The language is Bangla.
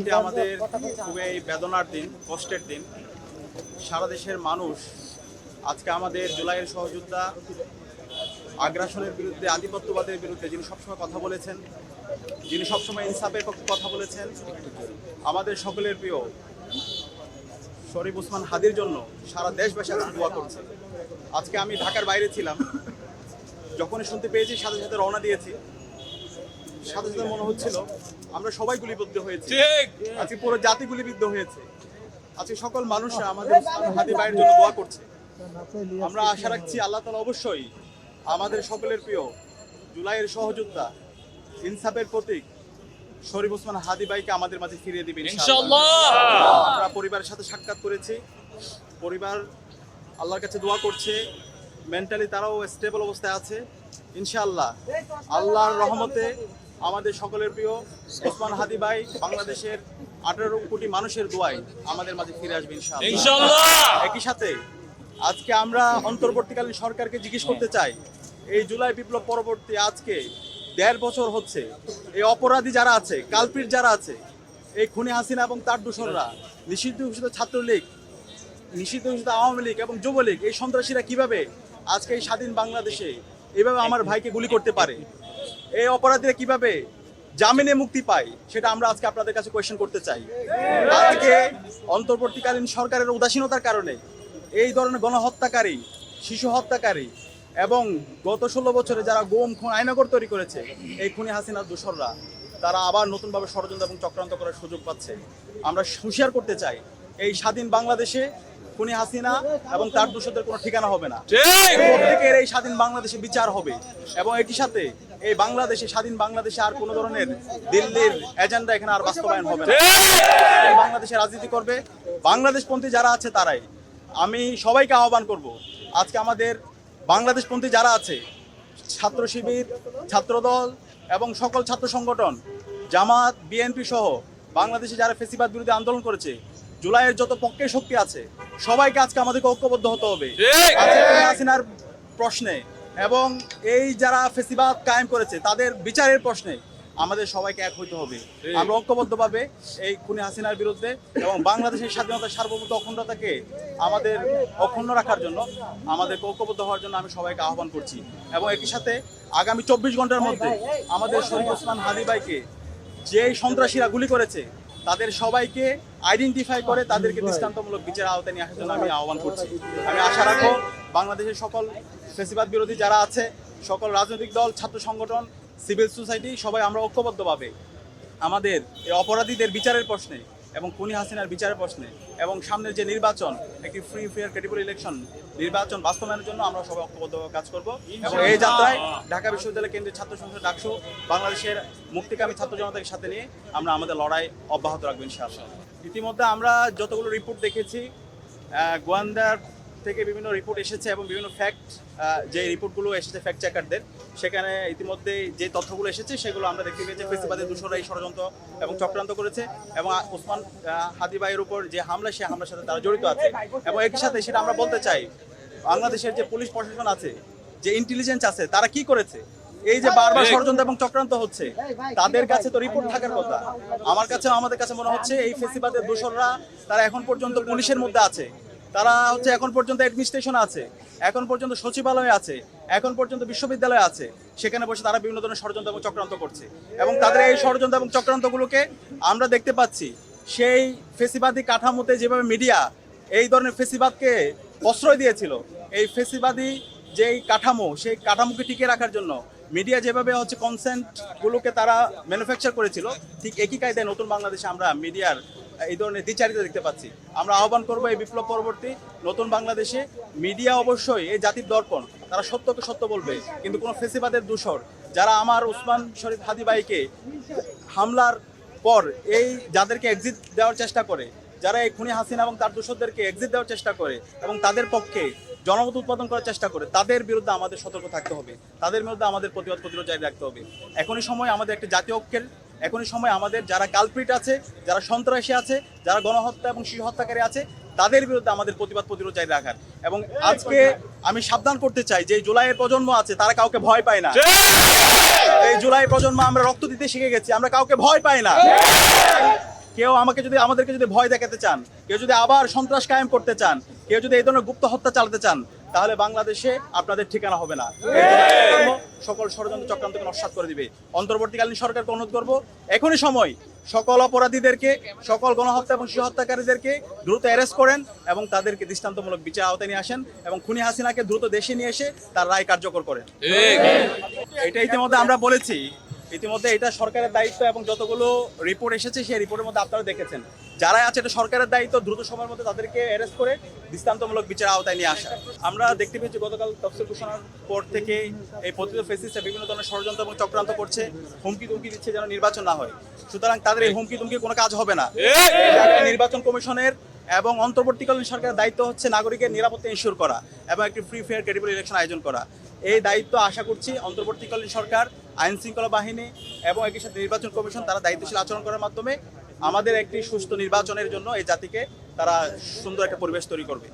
আজকে আমাদের খুবই বেদনার দিন, কষ্টের দিন। সারা দেশের মানুষ আজকে আমাদের জুলাইয়ের সহযোদ্ধা, আগ্রাসনের বিরুদ্ধে, আধিপত্যবাদের বিরুদ্ধে যিনি সবসময় কথা বলেছেন, যিনি সবসময় ইনসাফের পক্ষে কথা বলেছেন, আমাদের সকলের প্রিয় শরীফ ওসমান হাদির জন্য সারা দেশবাসী আজকে দোয়া করছে। আজকে আমি ঢাকার বাইরে ছিলাম, যখনই শুনতে পেয়েছি সাথে সাথে রওনা দিয়েছি। সাথে সাথে মনে হচ্ছিল আমরা সবাই গুলিবিদ্ধ হয়েছি, আজকে পুরো জাতি গুলিবিদ্ধ হয়েছে। আজকে সকল মানুষরা আমাদের ওসমান হাদি ভাইয়ের জন্য দোয়া করছে। আমরা আশা রাখছি আল্লাহ তাআলা অবশ্যই আমাদের সকলের প্রিয় জুলাইয়ের সহযোদ্ধা, ইনসাফের প্রতীক শরীফ ওসমান হাদি ভাইকে আমাদের মাঝে ফিরিয়ে দিবেন ইনশাআল্লাহ। আমরা পরিবারের সাথে সাক্ষাৎ করেছি, পরিবার আল্লাহর কাছে দোয়া করছে, মেন্টালি তারাও স্টেবল অবস্থায় আছে ইনশাআল্লাহ। আল্লাহর রহমতে আমাদের সকলের প্রিয় ওসমান হাদি ভাই বাংলাদেশের 18 কোটি মানুষের দোয়ায় আমাদের মাঝে ফিরে আসবে ইনশাআল্লাহ। একই সাথে আজকে আমরা অন্তর্বর্তীকালীন সরকারকে জিজ্ঞেস করতে চাই, এই জুলাই বিপ্লব পরবর্তী আজকে 1.5 বছর হচ্ছে, এই অপরাধী যারা আছে, কালপ্রিট যারা আছে, এই খুনি হাসিনা এবং তার দোসররা, নিষিদ্ধ ঘোষিত ছাত্রলীগ, নিষিদ্ধ ঘোষিত আওয়ামী লীগ এবং যুবলীগ, এই সন্ত্রাসীরা কিভাবে আজকে এই স্বাধীন বাংলাদেশে এভাবে আমার ভাইকে গুলি করতে পারে, এই অপরাধীরা কিভাবে জামিনে মুক্তি পায়, সেটা আমরা আজকে আপনাদের কাছে কোয়েশ্চেন করতে চাই। আজকে অন্তর্বর্তীকালীন সরকারের উদাসীনতার কারণে এই ধরনের গণহত্যাকারী, শিশু হত্যাকারী এবং গত 16 বছরে যারা গুম খুন আয়নাগর তৈরি করেছে, এই খুনি হাসিনার দোসররা তারা আবার নতুনভাবে ষড়যন্ত্র এবং চক্রান্ত করার সুযোগ পাচ্ছে। আমরা হুঁশিয়ার করতে চাই, এই স্বাধীন বাংলাদেশে খুনি হাসিনা এবং তার দোষরদের কোনো ঠিকানা হবে না। প্রত্যেকের এই স্বাধীন বাংলাদেশে বিচার হবে এবং একই সাথে এই বাংলাদেশে, স্বাধীন বাংলাদেশে আর কোনো ধরনের দিল্লির এজেন্ডা এখানে আর বাস্তবায়ন হবে না। এই বাংলাদেশে রাজনীতি করবে বাংলাদেশপন্থী যারা আছে তারাই। আমি সবাইকে আহ্বান করব, আজকে আমাদের বাংলাদেশপন্থী যারা আছে, ছাত্র শিবির, ছাত্রদল এবং সকল ছাত্র সংগঠন, জামাত, বিএনপি সহ বাংলাদেশে যারা ফ্যাসিবাদ বিরোধী আন্দোলন করেছে, জুলাইয়ের যত পক্ষের শক্তি আছে, সবাইকে আজকে আমাদেরকে ঐক্যবদ্ধ হতে হবে হাসিনার প্রশ্নে এবং এই যারা ফ্যাসিবাদ কায়েম করেছে তাদের বিচারের প্রশ্নে আমাদের সবাইকে এক হইতে হবে। আমরা ঐক্যবদ্ধভাবে এই খুনি হাসিনার বিরুদ্ধে এবং বাংলাদেশের স্বাধীনতা, সার্বভৌমত্ব, অখণ্ডতাকে আমাদের অক্ষুণ্ণ রাখার জন্য আমাদেরকে ঐক্যবদ্ধ হওয়ার জন্য আমি সবাইকে আহ্বান করছি। এবং একই সাথে আগামী 24 ঘন্টার মধ্যে আমাদের শরীফ ওসমান হাদি ভাইকে যেই সন্ত্রাসীরা গুলি করেছে তাদের সবাইকে আইডেন্টিফাই করে তাদেরকে দৃষ্টান্তমূলক বিচারের আওতায় নিয়ে আসার জন্য আমি আহ্বান করছি। আমি আশা রাখবো বাংলাদেশের সকল ফ্যাসিবাদ বিরোধী যারা আছে, সকল রাজনৈতিক দল, ছাত্র সংগঠন, সিভিল সোসাইটি, সবাই আমরা ঐক্যবদ্ধভাবে আমাদের এই অপরাধীদের বিচারের প্রশ্নে এবং খুনি হাসিনার বিচারের প্রশ্নে এবং সামনের যে নির্বাচন, একটি ফ্রি, ফেয়ার, ক্রেডিবল ইলেকশন নির্বাচন বাস্তবায়নের জন্য আমরা সবাই ঐক্যবদ্ধভাবে কাজ করব। এবং এই যাত্রায় ঢাকা বিশ্ববিদ্যালয় কেন্দ্রীয় ছাত্র সংসদ ডাকসু বাংলাদেশের মুক্তিকামী ছাত্র জনতাকে সাথে নিয়ে আমরা আমাদের লড়াই অব্যাহত রাখবো ইনশাআল্লাহ। ইতিমধ্যে আমরা যতগুলো রিপোর্ট দেখেছি, গোয়েন্দার থেকে বিভিন্ন রিপোর্ট এসেছে এবং বিভিন্ন ফ্যাক্ট, যে রিপোর্টগুলো এসেছে ফ্যাক্ট চেকারদের, সেখানে ইতিমধ্যে যে তথ্যগুলো এসেছে সেগুলো আমরা দেখতে পেয়েছি ফ্যাসিবাদের দোসররা এই ষড়যন্ত্র এবং চক্রান্ত করেছে এবং ওসমান হাদি ভাইয়ের উপর যে হামলা, সেই হামলার সাথে তারা জড়িত আছে। এবং একই সাথে সেটা আমরা বলতে চাই, বাংলাদেশের যে পুলিশ প্রশাসন আছে, যে ইন্টেলিজেন্স আছে, তারা কি করেছে? এই যে বারবার ষড়যন্ত্র এবং চক্রান্ত হচ্ছে, তাদের কাছে তো রিপোর্ট থাকার কথা। আমার কাছে, আমাদের কাছে মনে হচ্ছে এই ফ্যাসিবাদের দোসররা তারা এখন পর্যন্ত পুলিশের মধ্যে আছে, তারা হচ্ছে এখন পর্যন্ত অ্যাডমিনিস্ট্রেশন আছে, এখন পর্যন্ত সচিবালয় আছে, এখন পর্যন্ত বিশ্ববিদ্যালয় আছে, সেখানে বসে তারা বিভিন্ন ধরনের ষড়যন্ত্র এবং চক্রান্ত করছে। এবং তাদের এই ষড়যন্ত্র এবং চক্রান্তগুলোকে আমরা দেখতে পাচ্ছি সেই ফ্যাসিবাদী কাঠামোতে যেভাবে মিডিয়া এই ধরনের ফ্যাসিবাদকে প্রশ্রয় দিয়েছিল, এই ফ্যাসিবাদী যেই কাঠামো, সেই কাঠামোকে টিকে রাখার জন্য মিডিয়া যেভাবে হচ্ছে কনসেন্টগুলোকে তারা ম্যানুফ্যাকচার করেছিল, ঠিক একই কায়দায় নতুন বাংলাদেশে আমরা মিডিয়ার এই ধরনের দ্বিচারিতা দেখতে পাচ্ছি। আমরা আহ্বান করবো এই বিপ্লব পরবর্তী নতুন বাংলাদেশে মিডিয়া অবশ্যই এই জাতির দর্পণ, তারা সত্যকে সত্য বলবে, কিন্তু কোনো ফ্যাসিবাদের দোসর যারা আমার ওসমান শরীফ হাদি ভাইকে হামলার পর এই যাদেরকে এক্সিট দেওয়ার চেষ্টা করে, যারা এই খুনি হাসিনা এবং তার দোসরদেরকে এক্সিট দেওয়ার চেষ্টা করে এবং তাদের পক্ষে জনমত উৎপাদন করার চেষ্টা করে, তাদের বিরুদ্ধে আমাদের সতর্ক থাকতে হবে, তাদের বিরুদ্ধে আমাদের প্রতিবাদ প্রতিরোধ জারি রাখতে হবে। এখনই সময় আমাদের একটা জাতীয় ঐক্যের, এখনই সময় আমাদের যারা কালপ্রিট আছে, যারা সন্ত্রাসী আছে, যারা গণহত্যা এবং শিশু হত্যাকারী আছে, তাদের বিরুদ্ধে আমাদের প্রতিবাদ প্রতিরোধ জারি রাখার। এবং আজকে আমি সাবধান করতে চাই যে জুলাইয়ের প্রজন্ম আছে, তারা কাউকে ভয় পায় না। এই জুলাই প্রজন্ম আমরা রক্ত দিতে শিখে গেছি, আমরা কাউকে ভয় পাই না। কেউ আমাদেরকে যদি ভয় দেখাতে চান, কেউ যদি আবার সন্ত্রাস কায়েম করতে চান, কেউ যদি এই ধরনের গুপ্ত হত্যা চালাতে চান, তাহলে বাংলাদেশে আপনাদের ঠিকানা হবে না। সকল ষড়যন্ত্র চক্রান্তকে নস্যাৎ করে দিবে। অন্তর্বর্তীকালীন সরকারকে অনুরোধ করব, এখনই সময় সকল অপরাধীদেরকে, সকল গণহত্যা এবং শিশু হত্যাকারীদেরকে দ্রুত অ্যারেস্ট করেন এবং তাদেরকে দৃষ্টান্তমূলক বিচার আওতায় নিয়ে আসেন এবং খুনি হাসিনাকে দ্রুত দেশে নিয়ে এসে তার রায় কার্যকর করেন। এটা ইতিমধ্যে আমরা বলেছি, ইতিমধ্যে এটা সরকারের দায়িত্ব এবং যতগুলো রিপোর্ট এসেছে সেই রিপোর্টের মধ্যে আপনারা দেখেছেন, যারা আছে এটা সরকারের দায়িত্ব দ্রুত সময়ের মধ্যে তাদেরকে অ্যারেস্ট করে দৃষ্টান্তমূলক বিচার আওতায় নিয়ে আসা। আমরা দেখতে পেয়েছি গতকাল তফসিল ঘোষণার পর থেকে এই পতিত ফেসিস্টরা বিভিন্ন ধরনের ষড়যন্ত্র এবং চক্রান্ত করছে, হুমকি তুমকি দিচ্ছে যেন নির্বাচন না হয়। সুতরাং তাদের এই হুমকি তুমকি কোনো কাজ হবে না। নির্বাচন কমিশনের এবং অন্তর্বর্তীকালীন সরকারের দায়িত্ব হচ্ছে নাগরিকের নিরাপত্তা ইনশিওর করা এবং একটি ফ্রি ফেয়ার ক্রেডিবল ইলেকশন আয়োজন করা। এই দায়িত্ব আশা করছি অন্তর্বর্তীকালীন সরকার, আইন শৃঙ্খলা বাহিনী এবং একই সাথে নির্বাচন কমিশন তারা দায়িত্বশীল আচরণ করার মাধ্যমে আমাদের একটি সুস্থ নির্বাচনের জন্য এই জাতিকে তারা সুন্দর একটা পরিবেশ তৈরি করবে।